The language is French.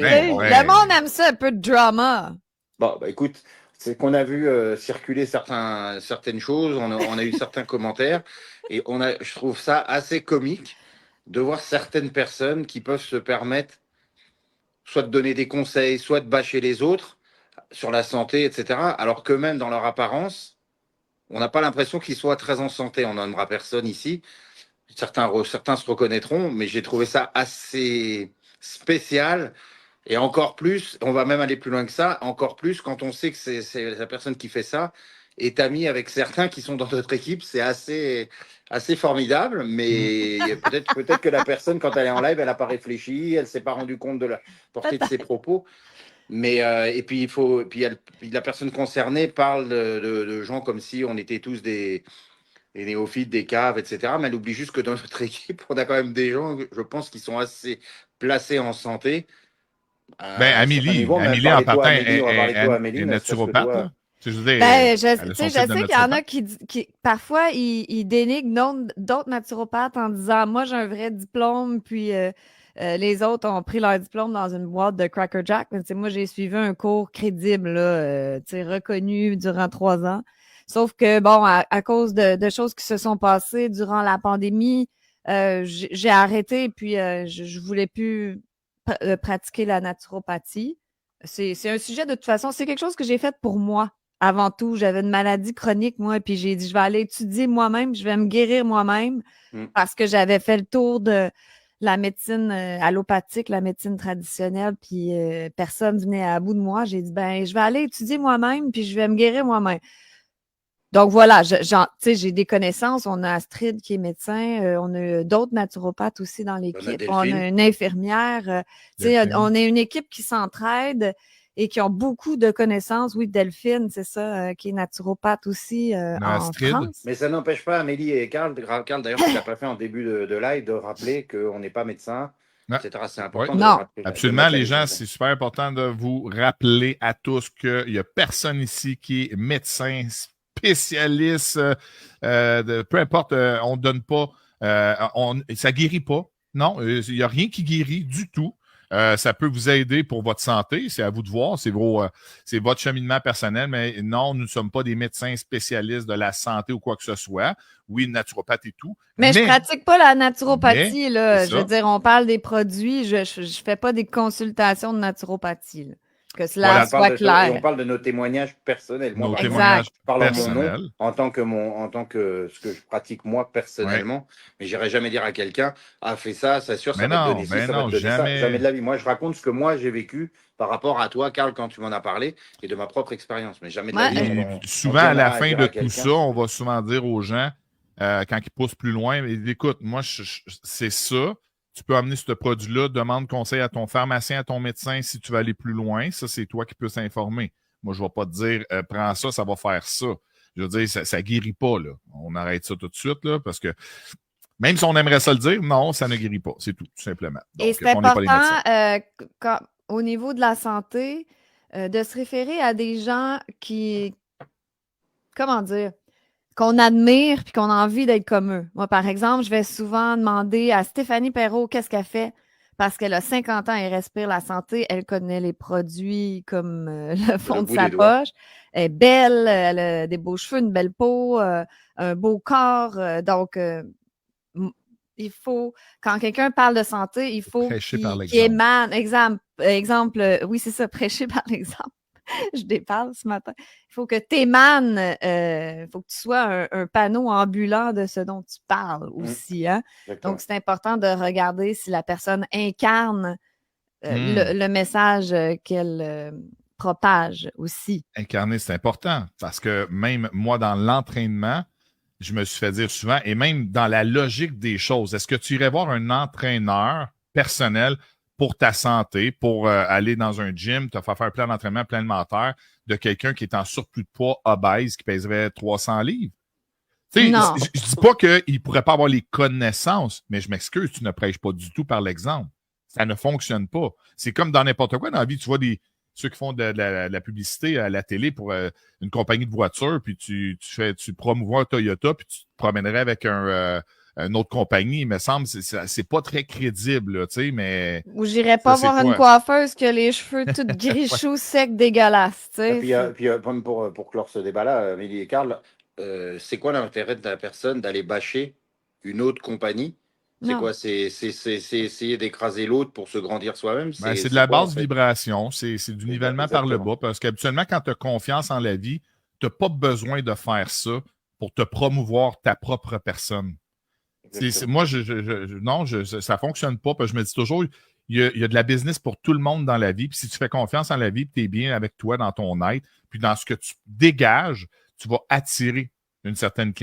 Le monde aime ça, un peu de drama. Bon, écoute, c'est qu'on a vu circuler certaines choses, on a eu certains commentaires, et je trouve ça assez comique de voir certaines personnes qui peuvent se permettre soit de donner des conseils, soit de bâcher les autres sur la santé, etc., alors qu'eux-mêmes, dans leur apparence, on n'a pas l'impression qu'ils soient très en santé. On n'aimera personne ici. Certains se reconnaîtront, mais j'ai trouvé ça assez spécial. Et encore plus, on va même aller plus loin que ça, encore plus quand on sait que c'est la personne qui fait ça est amie avec certains qui sont dans notre équipe. C'est assez formidable, mais peut-être que la personne, quand elle est en live, elle n'a pas réfléchi, elle ne s'est pas rendue compte de la portée de ses propos. Mais et puis puis la personne concernée parle de gens comme si on était tous des néophytes, des caves, etc. Mais elle oublie juste que dans notre équipe, on a quand même des gens, je pense, qui sont assez placés en santé. Amélie, Niveau, Amélie en partant est naturopathe. Là. Je sais qu'il y en a qui parfois, ils dénigrent d'autres naturopathes en disant « Moi, j'ai un vrai diplôme, puis les autres ont pris leur diplôme dans une boîte de Cracker Jack. » Moi, j'ai suivi un cours crédible, là, reconnu durant 3 ans. Sauf que, bon, à cause de choses qui se sont passées durant la pandémie, j'ai arrêté, puis je voulais plus pratiquer la naturopathie. C'est un sujet, de toute façon, c'est quelque chose que j'ai fait pour moi. Avant tout, j'avais une maladie chronique, moi, puis j'ai dit, je vais aller étudier moi-même, je vais me guérir moi-même parce que j'avais fait le tour de la médecine allopathique, la médecine traditionnelle, puis personne venait à bout de moi. J'ai dit, je vais aller étudier moi-même, puis je vais me guérir moi-même. Donc voilà, j'ai des connaissances. On a Astrid qui est médecin, on a d'autres naturopathes aussi dans l'équipe. On a une infirmière. On est une équipe qui s'entraide et qui ont beaucoup de connaissances. Oui, Delphine, c'est ça, qui est naturopathe aussi en France. Mais ça n'empêche pas Amélie et Carl d'ailleurs, tu ne l'as pas fait en début de live, de rappeler qu'on n'est pas médecin, etc. C'est important de rappeler. Absolument, les gens, c'est super important de vous rappeler à tous qu'il n'y a personne ici qui est médecin spécialiste, peu importe, on ne donne pas, ça ne guérit pas. Non, il n'y a rien qui guérit du tout. Ça peut vous aider pour votre santé, c'est à vous de voir, c'est votre cheminement personnel, mais non, nous ne sommes pas des médecins spécialistes de la santé ou quoi que ce soit. Oui, naturopathe et tout. Mais je ne pratique pas la naturopathie, là. Je veux dire, on parle des produits, je ne fais pas des consultations de naturopathie, là. Que cela soit clair. On parle de nos témoignages personnels. Moi, je parle en mon nom, en tant que ce que je pratique moi personnellement, mais je n'irai jamais dire à quelqu'un fais ça, c'est sûr, ça va te donner ci, ça va te donner ça. Jamais de la vie. Moi, je raconte ce que moi j'ai vécu par rapport à toi, Carl, quand tu m'en as parlé, et de ma propre expérience. Mais jamais de la vie. Souvent, à la fin de tout ça, on va souvent dire aux gens, quand ils poussent plus loin, écoute, moi, c'est ça. Tu peux amener ce produit-là, demande conseil à ton pharmacien, à ton médecin si tu veux aller plus loin. Ça, c'est toi qui peux s'informer. Moi, je ne vais pas te dire prends ça, ça va faire ça. Je veux dire, ça ne guérit pas, là. On arrête ça tout de suite, là, parce que même si on aimerait ça le dire, non, ça ne guérit pas. C'est tout simplement. Donc, et c'est important, au niveau de la santé, de se référer à des gens qui, comment dire, qu'on admire puis qu'on a envie d'être comme eux. Moi, par exemple, je vais souvent demander à Stéphanie Perrault qu'est-ce qu'elle fait parce qu'elle a 50 ans, elle respire la santé, elle connaît les produits comme le fond de sa poche. Elle est belle, elle a des beaux cheveux, une belle peau, un beau corps. Donc, il faut, quand quelqu'un parle de santé, il faut qu'il émane. Exemple, oui, c'est ça, prêcher par l'exemple. Je déparle ce matin. Il faut que tu émanes, il faut que tu sois un panneau ambulant de ce dont tu parles aussi. Hein? Donc, c'est important de regarder si la personne incarne le message qu'elle propage aussi. Incarner, c'est important parce que même moi, dans l'entraînement, je me suis fait dire souvent, et même dans la logique des choses, est-ce que tu irais voir un entraîneur personnel pour ta santé, pour aller dans un gym, te faire un plan d'entraînement, plan alimentaire de quelqu'un qui est en surplus de poids, obèse, qui pèserait 300 livres? Je ne dis pas qu'il ne pourrait pas avoir les connaissances, mais je m'excuse, tu ne prêches pas du tout par l'exemple. Ça ne fonctionne pas. C'est comme dans n'importe quoi dans la vie. Tu vois ceux qui font de la publicité à la télé pour une compagnie de voitures, puis tu promouvois un Toyota, puis tu te promènerais avec une autre compagnie, il me semble, c'est pas très crédible, là, tu sais, mais... Ou j'irais pas voir une coiffeuse qui a les cheveux tout grichous, secs, dégueulasses, tu sais. Puis, pour clore ce débat-là, Amélie et Karl, c'est quoi l'intérêt de la personne d'aller bâcher une autre compagnie? C'est quoi? C'est essayer d'écraser l'autre pour se grandir soi-même? C'est de la basse vibration, c'est du nivellement par le Exactement. bas, parce qu'habituellement, quand tu as confiance en la vie, tu n'as pas besoin de faire ça pour te promouvoir ta propre personne. Moi, ça ne fonctionne pas, parce que je me dis toujours, il y a de la business pour tout le monde dans la vie, puis si tu fais confiance en la vie, tu es bien avec toi dans ton être, puis dans ce que tu dégages, tu vas attirer une certaine clientèle.